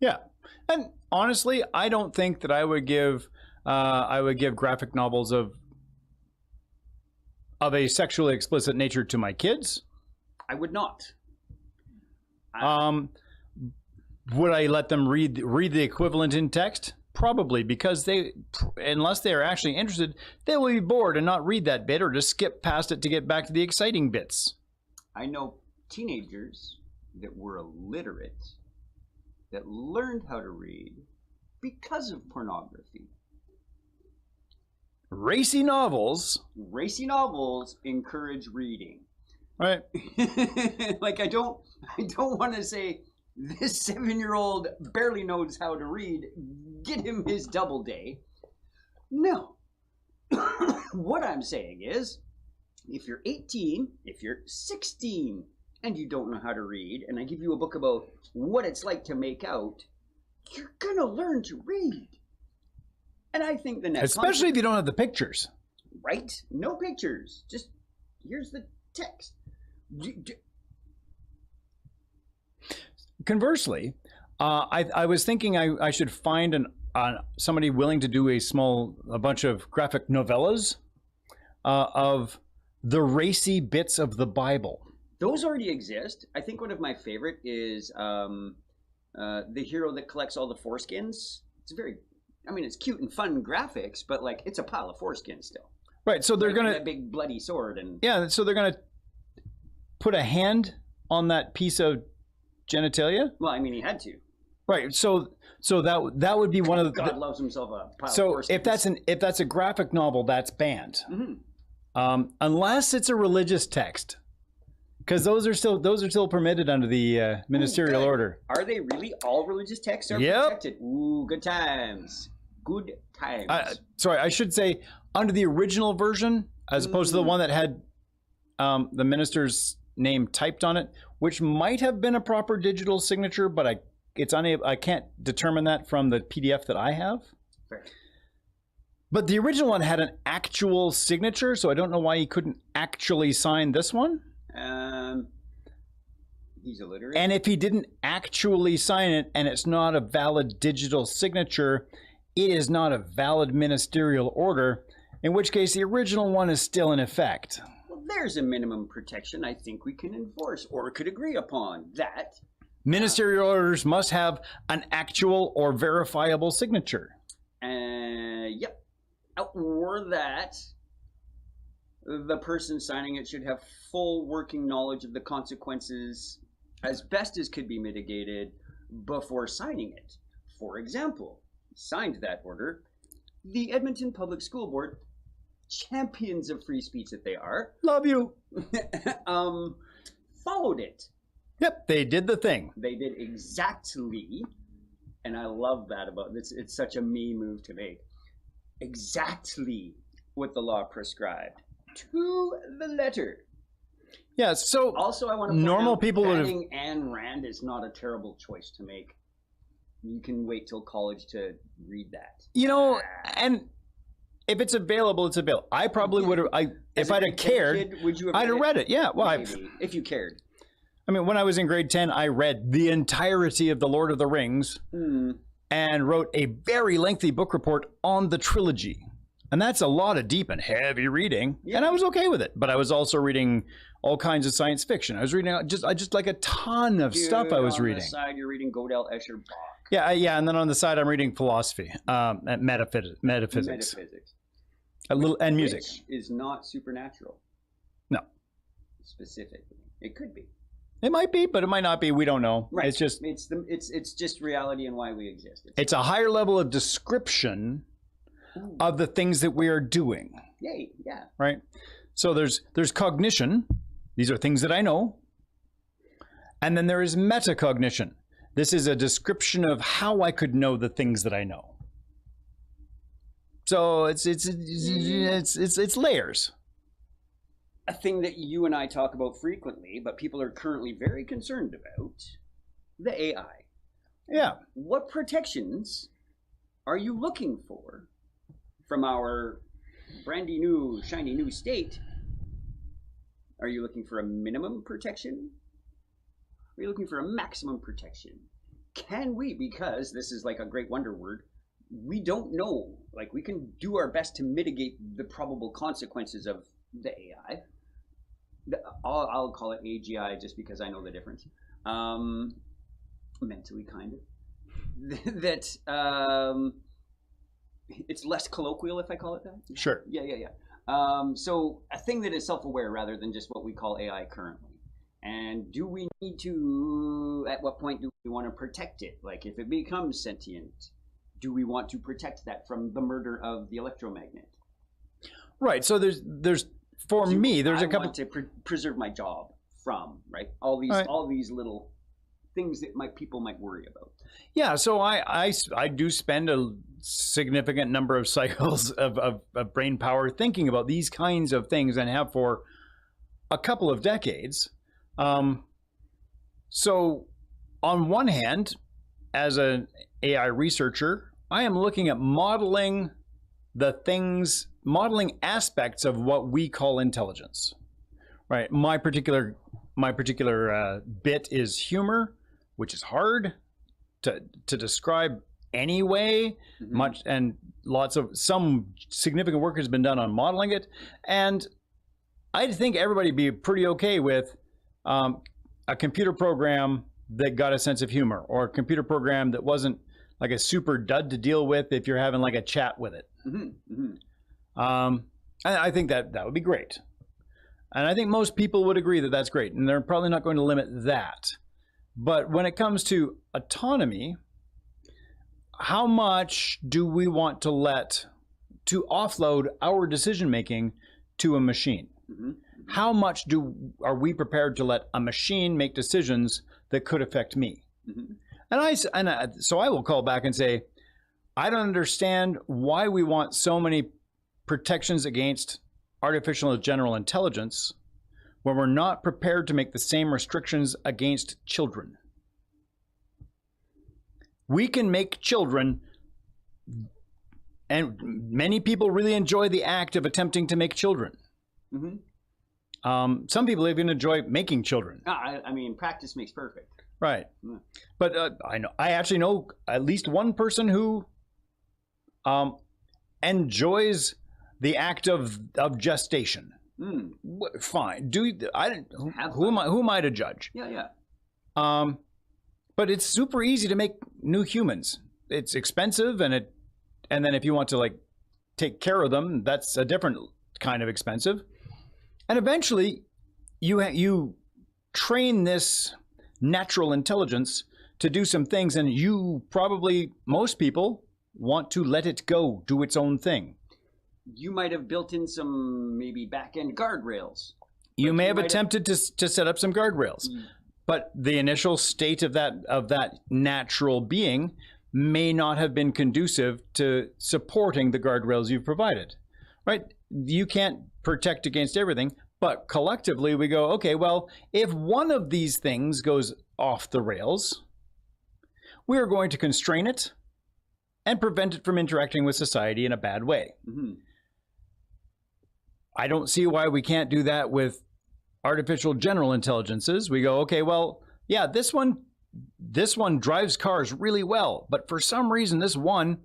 Yeah, and honestly, I don't think that I would give graphic novels of a sexually explicit nature to my kids. I would not. Would I let them read the equivalent in text? Probably, because unless they are actually interested, they will be bored and not read that bit or just skip past it to get back to the exciting bits. I know teenagers that were illiterate that learned how to read because of pornography. Racy novels encourage reading. Right. Like I don't want to say this 7-year-old barely knows how to read. Get him his double day. No. What I'm saying is, if you're 18, if you're 16, and you don't know how to read, and I give you a book about what it's like to make out, you're gonna learn to read. And I think the next, especially if you don't have the pictures. Right? No pictures. Just here's the text. Conversely, I was thinking I should find somebody willing to do a bunch of graphic novellas of the racy bits of the Bible. Those already exist. I think one of my favorite is the hero that collects all the foreskins. It's cute and fun graphics, but like it's a pile of foreskins still. Right. So they're gonna a big bloody sword and so they're gonna put a hand on that piece of genitalia. Well, I mean, he had to. Right. So that would be one of the. God loves himself a pile of So foreskins. if that's a graphic novel, that's banned, unless it's a religious text. Because those are still permitted under the ministerial order. Are they really? All religious texts are protected. Ooh, good times. Good times. Sorry, I should say under the original version, as opposed to the one that had the minister's name typed on it, which might have been a proper digital signature, but I can't determine that from the PDF that I have. Fair. But the original one had an actual signature, so I don't know why he couldn't actually sign this one. He's illiterate. And if he didn't actually sign it and it's not a valid digital signature, it is not a valid ministerial order, in which case the original one is still in effect. Well, there's a minimum protection I think we can enforce or could agree upon. That ministerial orders must have an actual or verifiable signature. Yep. Or that the person signing it should have full working knowledge of the consequences as best as could be mitigated before signing it. For example, signed that order, the Edmonton Public School Board, champions of free speech that they are, love you, followed it. Yep, they did the thing. They did exactly, and I love that about this. It's such a me move to make. Exactly what the law prescribed. to the letter. Yeah, so Also, I want to point normal out, people would have... banning Ayn Rand is not a terrible choice to make. You can wait till college to read that. You know, and if it's available, it's available. I probably would have, if I'd have cared, I'd have read it. Yeah, well, if you cared. I mean, when I was in grade 10, I read the entirety of The Lord of the Rings and wrote a very lengthy book report on the trilogy. And that's a lot of deep and heavy reading. Yeah. And I was okay with it. But I was also reading all kinds of science fiction. I was reading just like a ton of stuff I was reading. On the side, you're reading Godel Escher Bach. Yeah, and then on the side, I'm reading philosophy, metaphysics. A little, and music. Which is not supernatural. No. Specifically. It could be. It might be, but it might not be. We don't know. Right. It's just it's just reality and why we exist. It's a higher level of description of the things that we are doing. Yay, yeah. Right? So there's cognition. These are things that I know. And then there is metacognition. This is a description of how I could know the things that I know. So it's layers. A thing that you and I talk about frequently, but people are currently very concerned about, the AI. Yeah. What protections are you looking for from our brandy new, shiny new state? Are you looking for a minimum protection? Are you looking for a maximum protection? Can we, because this is like a great wonder word, we don't know. Like, we can do our best to mitigate the probable consequences of the AI. I'll call it AGI just because I know the difference. Mentally, kind of. That it's less colloquial if I call it that. Sure. Yeah. So a thing that is self-aware rather than just what we call AI currently. And do we need to, at what point do we want to protect it? Like, if it becomes sentient, do we want to protect that from the murder of the electromagnet? Right. So there's for me, there's a couple. I want to preserve my job from, right? All these little things that people might worry about. Yeah. So I do spend a significant number of cycles of brain power thinking about these kinds of things, and have for a couple of decades. So on one hand, as an AI researcher, I am looking at modeling aspects of what we call intelligence, right? My particular bit is humor, which is hard to describe anyway. Much, and some significant work has been done on modeling it, and I think everybody'd be pretty okay with a computer program that got a sense of humor, or a computer program that wasn't like a super dud to deal with if you're having like a chat with it. I think that would be great. And I think most people would agree that that's great. And they're probably not going to limit that. But when it comes to autonomy, how much do we want to offload our decision-making to a machine? How much are we prepared to let a machine make decisions that could affect me? So I will call back and say, I don't understand why we want so many protections against artificial general intelligence when we're not prepared to make the same restrictions against children. We can make children, and many people really enjoy the act of attempting to make children. Some people even enjoy making children. I mean, practice makes perfect. Right. But I actually know at least one person who enjoys the act of gestation. Fine. Who am I to judge? Yeah. But it's super easy to make new humans. It's expensive, and then if you want to like take care of them, that's a different kind of expensive. And eventually, you train this natural intelligence to do some things, and most people want to let it go, do its own thing. You might have built in some maybe back-end guardrails. You may have attempted to set up some guardrails, but the initial state of that natural being may not have been conducive to supporting the guardrails you've provided. Right? you can't protect against everything. But collectively, we go, okay, well, if one of these things goes off the rails, we are going to constrain it and prevent it from interacting with society in a bad way. Mm-hmm. I don't see why we can't do that with artificial general intelligences. We go, okay, well, yeah, this one drives cars really well, but for some reason, this one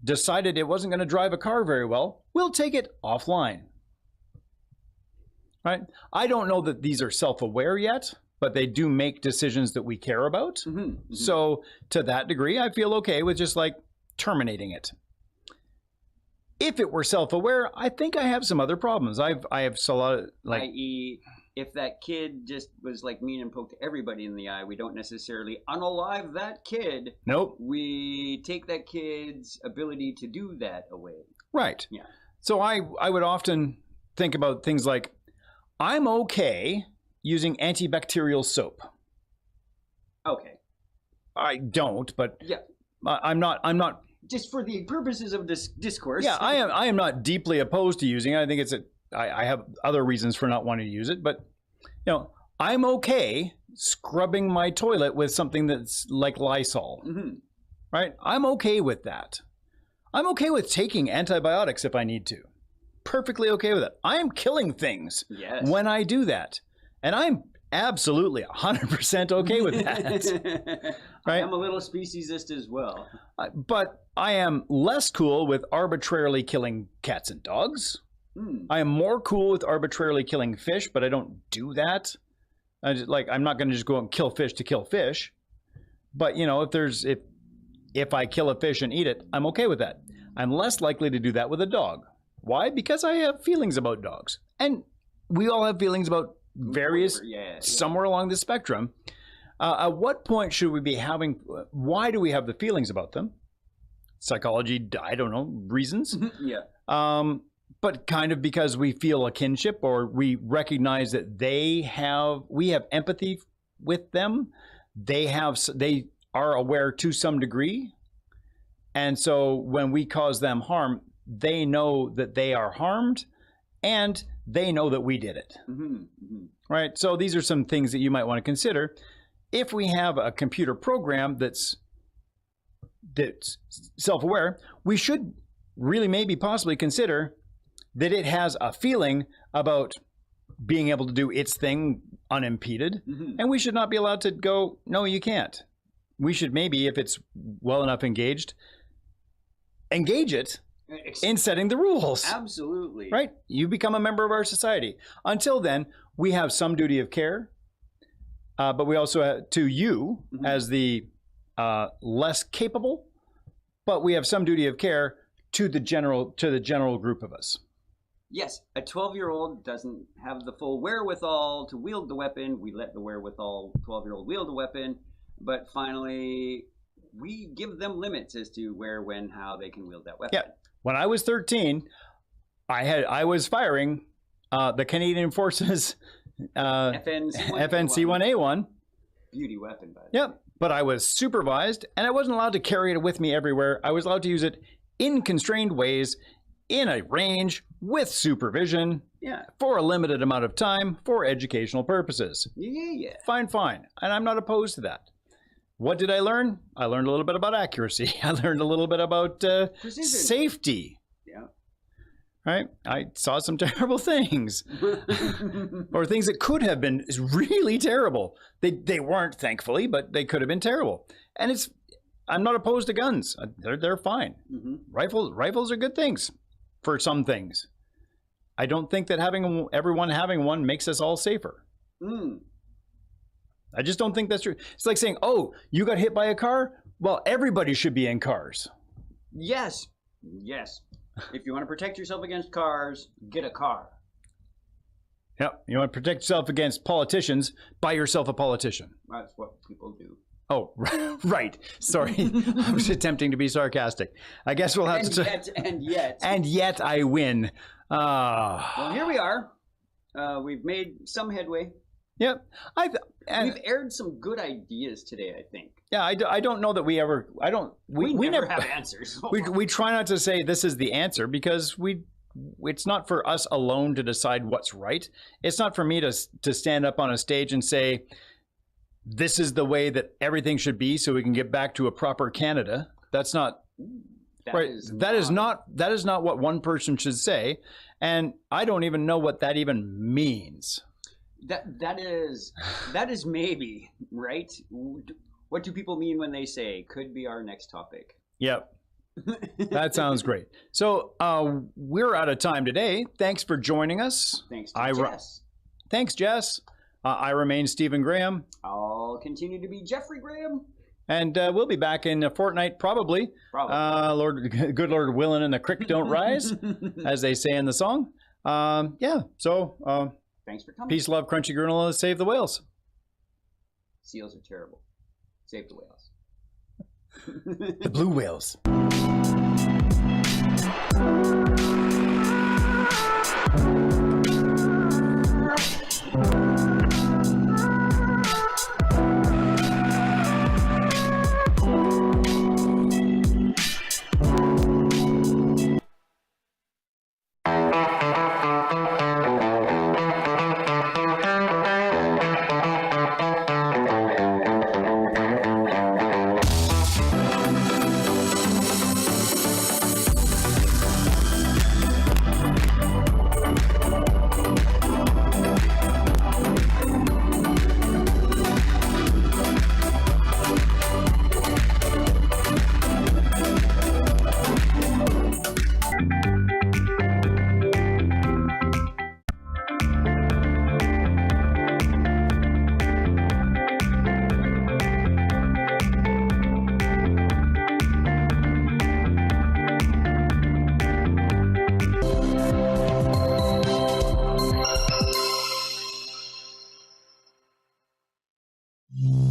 decided it wasn't going to drive a car very well. We'll take it offline. Right? I don't know that these are self-aware yet, but they do make decisions that we care about. Mm-hmm. Mm-hmm. So to that degree, I feel okay with just like terminating it. If it were self-aware, I think I have some other problems. I have a lot of, like, i.e., if that kid just was like mean and poked everybody in the eye, we don't necessarily unalive that kid. Nope. We take that kid's ability to do that away. Right. Yeah. So I would often think about things like, I'm okay using antibacterial soap. Okay. I don't, but Yeah. I'm not. Just for the purposes of this discourse. Yeah, I am not deeply opposed to using it. I think I have other reasons for not wanting to use it, but I'm okay scrubbing my toilet with something that's like Lysol. Mm-hmm. Right? I'm okay with that. I'm okay with taking antibiotics if I need to. Perfectly okay with it. I am killing things when I do that. And I'm absolutely 100% okay with that. Right? I'm a little speciesist as well. But I am less cool with arbitrarily killing cats and dogs. I am more cool with arbitrarily killing fish, but I don't do that. I'm not going to just go and kill fish to kill fish. But if I kill a fish and eat it, I'm okay with that. I'm less likely to do that with a dog. Why? Because I have feelings about dogs. And we all have feelings about various, somewhere along the spectrum. At what point should we be having, why do we have the feelings about them? Psychology, I don't know, reasons. Yeah. But kind of because we feel a kinship, or we recognize that we have empathy with them. They are aware to some degree. And so when we cause them harm, they know that they are harmed, and they know that we did it. Mm-hmm. Mm-hmm. Right? So these are some things that you might want to consider. If we have a computer program that's self-aware, we should really maybe possibly consider that it has a feeling about being able to do its thing unimpeded. Mm-hmm. And we should not be allowed to go, no, you can't. We should maybe, if it's well enough engaged, engage it in setting the rules. Absolutely. Right? You become a member of our society. Until then, we have some duty of care, but we also have to you as the less capable, but we have some duty of care to the general group of us. Yes, a 12-year-old doesn't have the full wherewithal to wield the weapon. We let the wherewithal 12-year-old wield the weapon, but finally we give them limits as to where, when, how they can wield that weapon. Yeah. When I was 13, I was firing the Canadian Forces FNC-1A1. Beauty weapon, by the way. Yep. But I was supervised, and I wasn't allowed to carry it with me everywhere. I was allowed to use it in constrained ways, in a range, with supervision, for a limited amount of time, for educational purposes. Yeah. Fine. And I'm not opposed to that. What did I learn? I learned a little bit about accuracy. I learned a little bit about safety. Yeah. Right? I saw some terrible things. Or things that could have been really terrible. They weren't, thankfully, but they could have been terrible. And I'm not opposed to guns. They're fine. Mm-hmm. Rifles are good things for some things. I don't think that everyone having one makes us all safer. I just don't think that's true. It's like saying, oh, you got hit by a car? Well, everybody should be in cars. Yes. If you want to protect yourself against cars, get a car. Yep. You want to protect yourself against politicians, buy yourself a politician. That's what people do. Oh, right. Sorry. I was attempting to be sarcastic. I guess we'll have And yet I win. Well, here we are. We've made some headway. Yep. We've aired some good ideas today, I think. Yeah, I don't know that we ever. I don't. We never have answers. We try not to say this is the answer because we it's not for us alone to decide what's right. It's not for me to stand up on a stage and say, this is the way that everything should be so we can get back to a proper Canada. That's not right. That is not what one person should say. And I don't even know what that even means. That is maybe, right? What do people mean when they say could be our next topic? Yep. That sounds great. So we're out of time today. Thanks for joining us. Thanks to Jess. Thanks, Jess. I remain Stephen Graham. I'll continue to be Jeffrey Graham. And we'll be back in a fortnight, probably. Good Lord willing and the creek don't rise, as they say in the song. So thanks for coming. Peace, love, crunchy granola, save the whales. Seals are terrible. Save the whales. The blue whales. Mm-hmm.